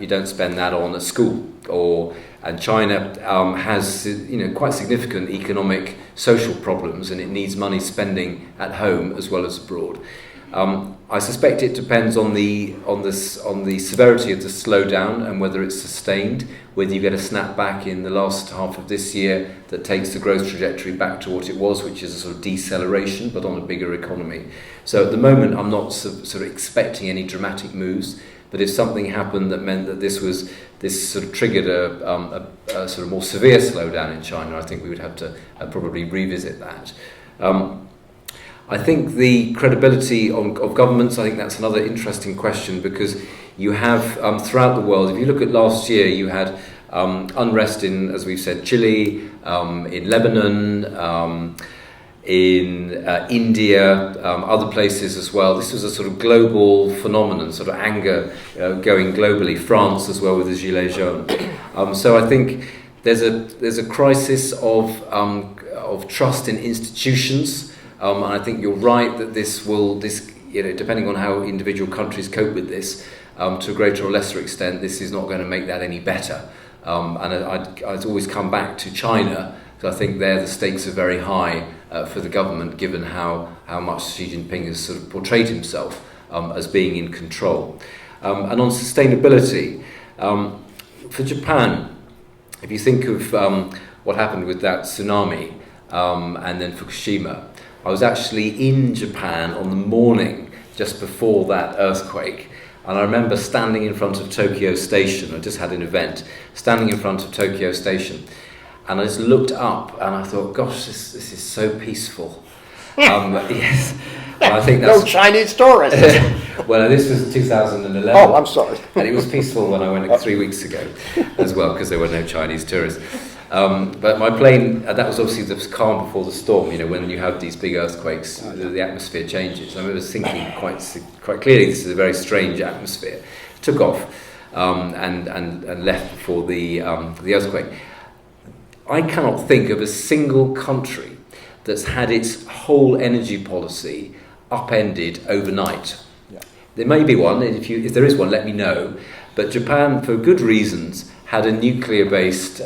don't spend that on a school, and China has quite significant economic social problems, and it needs money spending at home as well as abroad. I suspect it depends on the severity of the slowdown and whether it's sustained, whether you get a snapback in the last half of this year that takes the growth trajectory back to what it was, which is a sort of deceleration, but on a bigger economy. So at the moment, I'm not sort of expecting any dramatic moves, but if something happened that meant that this sort of triggered a sort of more severe slowdown in China, I think we would have to probably revisit that. I think the credibility of governments, I think that's another interesting question, because you have throughout the world, if you look at last year, you had unrest in, as we've said, Chile, in Lebanon, in India, other places as well. This was a sort of global phenomenon, sort of anger going globally. France as well with the Gilets jaunes. So I think there's a crisis of trust in institutions, and I think you're right that this depending on how individual countries cope with this, to a greater or lesser extent, this is not going to make that any better. And I'd always come back to China, because I think there the stakes are very high for the government, given how much Xi Jinping has sort of portrayed himself as being in control. And on sustainability, for Japan, if you think of what happened with that tsunami and then Fukushima, I was actually in Japan on the morning just before that earthquake. And I remember standing in front of Tokyo Station. I just had an event, standing in front of Tokyo Station. And I just looked up and I thought, gosh, this is so peaceful. Yes. And I think that's... No Chinese tourists. Well, this was 2011. Oh, I'm sorry. And it was peaceful when I went 3 weeks ago as well, because there were no Chinese tourists. But my plane, that was obviously the calm before the storm. When you have these big earthquakes, the atmosphere changes. I remember thinking quite clearly, this is a very strange atmosphere. Took off and left before the earthquake. I cannot think of a single country that's had its whole energy policy upended overnight. Yeah. There may be one, and if there is one, let me know. But Japan, for good reasons, had a nuclear-based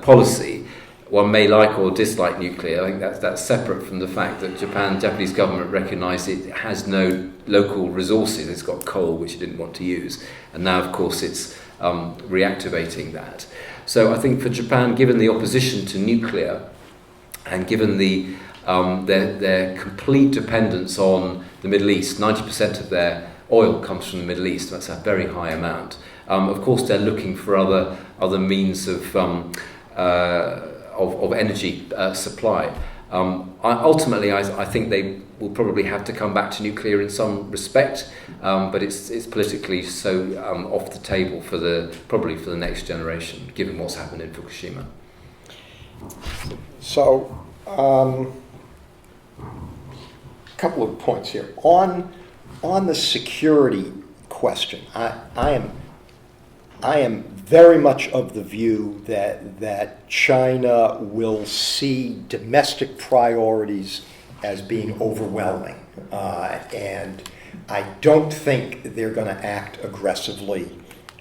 policy. One may like or dislike nuclear. I think that's separate from the fact that Japanese government recognised it has no local resources. It's got coal, which it didn't want to use, and now, of course, it's reactivating that. So I think for Japan, given the opposition to nuclear, and given their complete dependence on the Middle East, 90% of their oil comes from the Middle East. That's a very high amount. Of course, they're looking for other means of energy supply. Ultimately, I think they will probably have to come back to nuclear in some respect, but it's politically so off the table probably for the next generation, given what's happened in Fukushima. So, a couple of points here. On the security question, I am very much of the view that China will see domestic priorities as being overwhelming, and I don't think they're going to act aggressively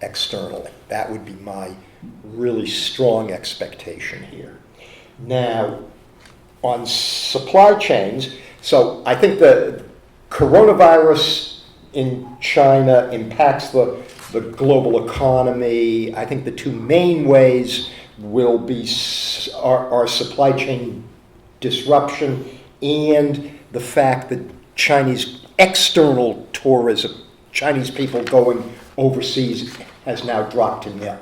externally. That would be my really strong expectation here. Now, on supply chains, so I think the coronavirus in China impacts the global economy. I think the two main ways will be our supply chain disruption and the fact that Chinese external tourism, Chinese people going overseas, has now dropped to nil.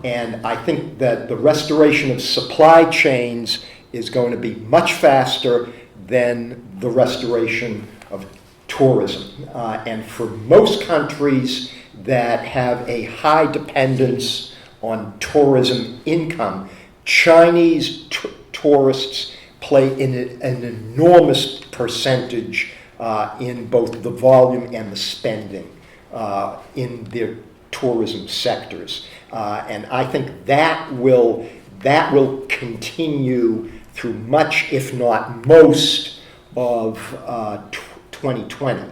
And I think that the restoration of supply chains is going to be much faster than the restoration of tourism. And for most countries that have a high dependence on tourism income, Chinese tourists play an enormous percentage in both the volume and the spending in their tourism sectors. And I think that will continue through much, if not most, of 2020.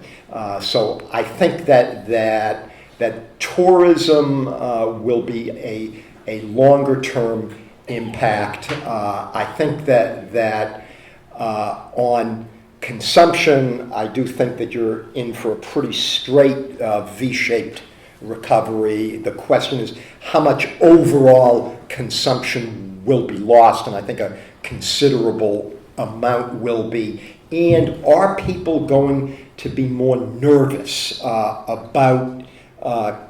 So I think that tourism will be a longer term impact. I think that on consumption, I do think that you're in for a pretty straight V-shaped recovery. The question is how much overall consumption will be lost, and I think a considerable amount will be. And are people going to be more nervous about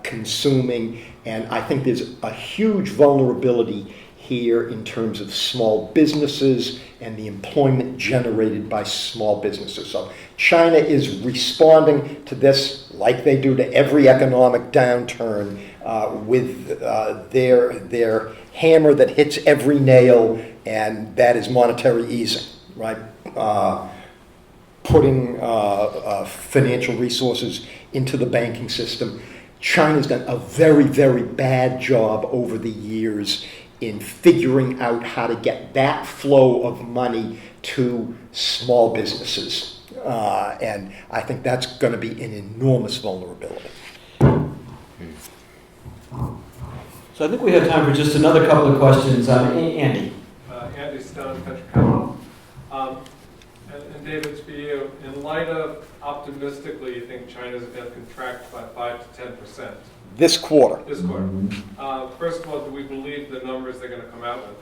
consuming? And I think there's a huge vulnerability here in terms of small businesses and the employment generated by small businesses. So China is responding to this like they do to every economic downturn with their hammer that hits every nail, and that is monetary easing, right? Putting financial resources into the banking system. China's done a very, very bad job over the years in figuring out how to get that flow of money to small businesses. And I think that's going to be an enormous vulnerability. So I think we have time for just another couple of questions. Andy. Andy Stone, Venture Capital. And David, for you, in light of optimistically, you think China's going to contract by 5 to 10%? This quarter. This quarter. First of all, do we believe the numbers they're going to come out with?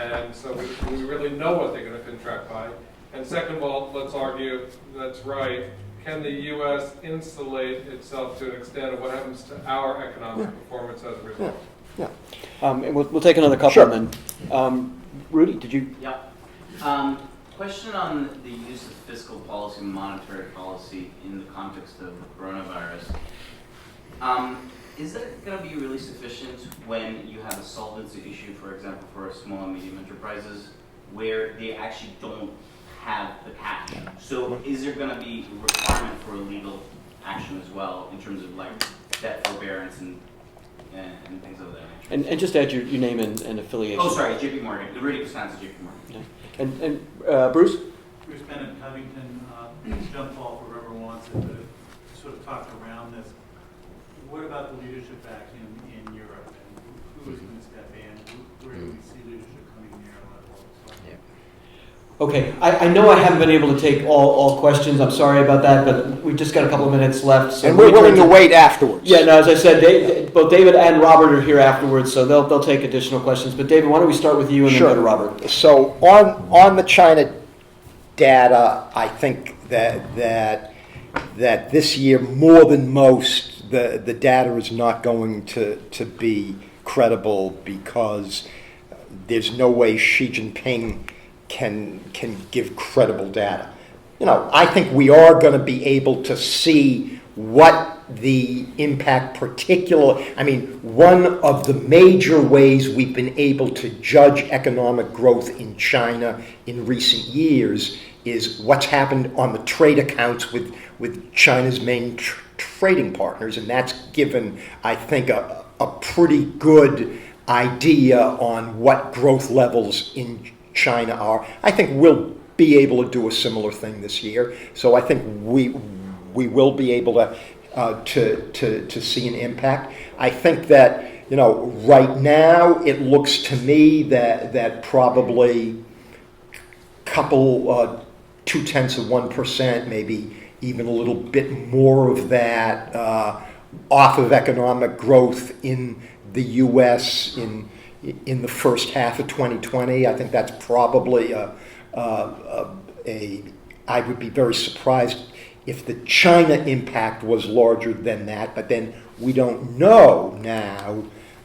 And so do we really know what they're going to contract by? And second of all, let's argue that's right. Can the U.S. insulate itself to an extent of what happens to our economic performance as a result? Yeah. And we'll take another couple Sure. and then. Rudy, did you? Yeah. Question on the use of fiscal policy and monetary policy in the context of the coronavirus. Is it going to be really sufficient when you have a solvency issue, for example, for small and medium enterprises, where they actually don't have the cash? So is there going to be a requirement for legal action as well in terms of like debt forbearance and things of that nature? And just add your name and affiliation. Oh, sorry, JP Morgan. Rudy Costanza, JP Morgan. Yeah. And Bruce? Bruce Bennett, Covington, jump ball for whoever wants it, but sort of talk around this. What about the leadership vacuum in Europe, and who is going to step in? Where do we see leadership coming near level? Okay, I know I haven't been able to take all questions. I'm sorry about that, but we've just got a couple of minutes left. So And we're willing to wait afterwards. Yeah, no, as I said, both David and Robert are here afterwards, so they'll take additional questions. But David, why don't we start with you and then go to Robert? So on the China data, I think that this year, more than most, the data is not going to be credible because there's no way Xi Jinping can give credible data. I think we are going to be able to see what the impact one of the major ways we've been able to judge economic growth in China in recent years is what's happened on the trade accounts with China's main trading partners, and that's given, I think, a pretty good idea on what growth levels in China are. I think we'll be able to do a similar thing this year. So I think we will be able to see an impact. I think that right now it looks to me that probably couple 0.2%, maybe even a little bit more of that off of economic growth in the U.S. in the first half of 2020. I think that's probably I would be very surprised if the China impact was larger than that, but then we don't know now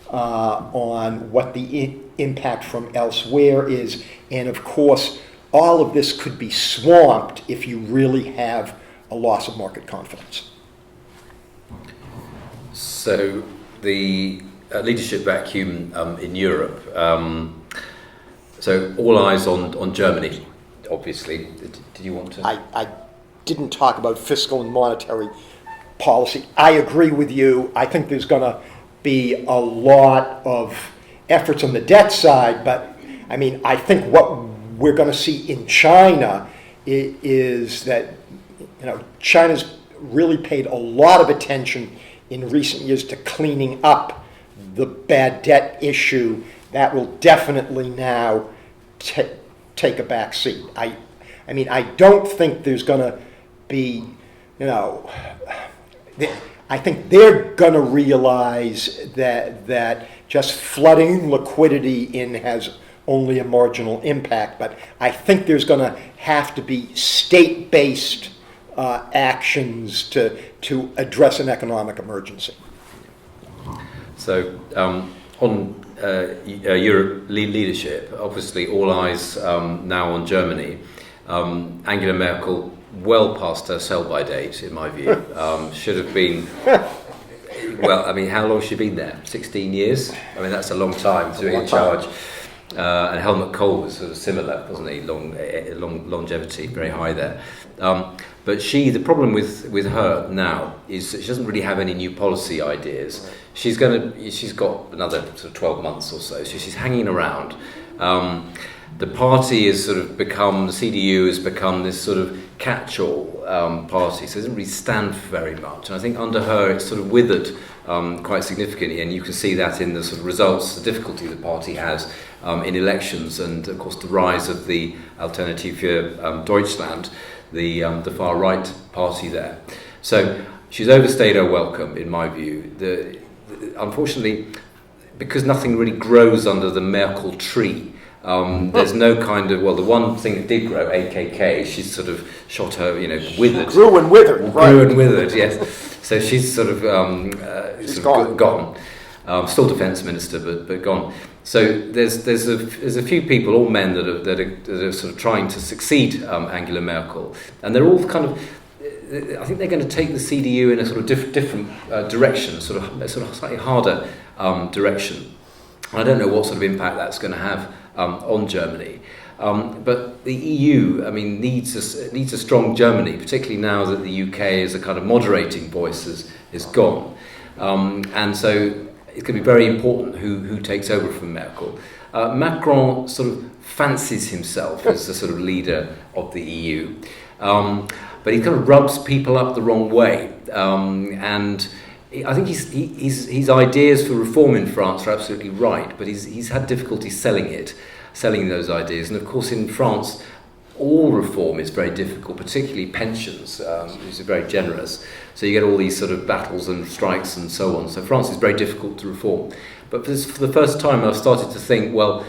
on what the impact from elsewhere is. And of course, all of this could be swamped if you really have a loss of market confidence. So the leadership vacuum in Europe. So all eyes on Germany, obviously. Did you want to? I didn't talk about fiscal and monetary policy. I agree with you. I think there's going to be a lot of efforts on the debt side, but I think what we're going to see in China is that China's really paid a lot of attention in recent years to cleaning up the bad debt issue. That will definitely now take a back seat. I don't think there's going to be, I think they're going to realize that just flooding liquidity in has only a marginal impact, but I think there's going to have to be state-based actions to address an economic emergency. So On Europe leadership, obviously all eyes now on Germany. Angela Merkel, well past her sell-by date, in my view, should have been. Well, I mean, how long has she been there? 16 years? I mean, that's a long time to be in charge. And Helmut Kohl was sort of similar, wasn't he? Long longevity, very high there. But the problem with her now is that she doesn't really have any new policy ideas. She's got another sort of 12 months or so she's hanging around. The party has sort of become, the CDU has become this sort of catch-all party, so it doesn't really stand for very much. And I think under her it's sort of withered quite significantly, and you can see that in the sort of results, the difficulty the party has in elections, and of course the rise of the Alternative für Deutschland, the far-right party there. So she's overstayed her welcome, in my view. Unfortunately, because nothing really grows under the Merkel tree, there's no kind of, well, the one thing that did grow, AKK, she's sort of shot her, withered. Grew and withered, right. Grew and withered, yes. So she's sort of, gone. Still defence minister, but gone. So there's a few people, all men, that are sort of trying to succeed Angela Merkel, and they're all kind of. I think they're going to take the CDU in a sort of different direction, sort of slightly harder direction. I don't know what sort of impact that's going to have on Germany. But the EU, I mean, needs a strong Germany, particularly now that the UK as a kind of moderating voice is gone. And so it's going to be very important who takes over from Merkel. Macron sort of fancies himself as the sort of leader of the EU. But he kind of rubs people up the wrong way. And I think his ideas for reform in France are absolutely right, but he's had difficulty selling those ideas. And of course in France, all reform is very difficult, particularly pensions, which are very generous. So you get all these sort of battles and strikes and so on. So France is very difficult to reform. But for the first time I've started to think, well,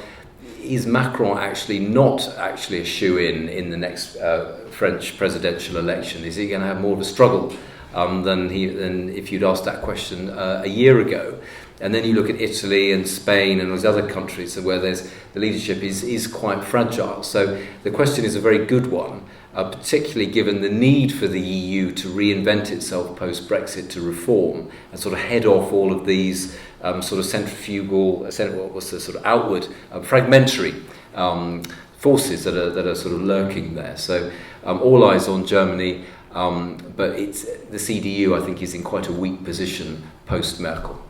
is Macron actually not actually a shoe-in the next French presidential election? Is he going to have more of a struggle than if you'd asked that question a year ago? And then you look at Italy and Spain and those other countries where the leadership is quite fragile. So the question is a very good one, particularly given the need for the EU to reinvent itself post-Brexit, to reform and sort of head off all of these sort of centrifugal, what's the sort of outward, fragmentary forces that are sort of lurking there. So all eyes on Germany, but the CDU, I think, is in quite a weak position post-Merkel.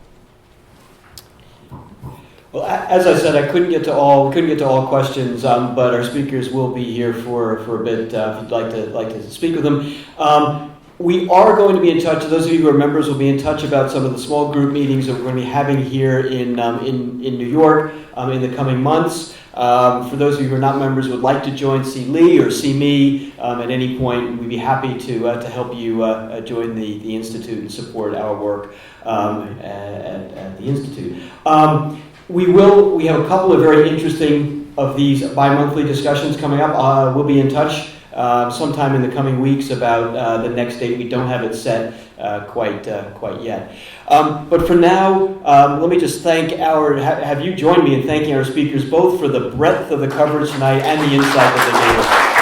Well, as I said, I couldn't get to all questions, but our speakers will be here for a bit if you'd like to speak with them. We are going to be in touch. Those of you who are members will be in touch about some of the small group meetings that we're going to be having here in New York in the coming months. For those of you who are not members would like to join, see Lee or see me at any point, we'd be happy to help you join the Institute and support our work at the Institute. We have a couple of very interesting of these bi-monthly discussions coming up. We'll be in touch sometime in the coming weeks about the next date. We don't have it set quite yet. But for now, let me just have you join me in thanking our speakers both for the breadth of the coverage tonight and the insight that they gave us.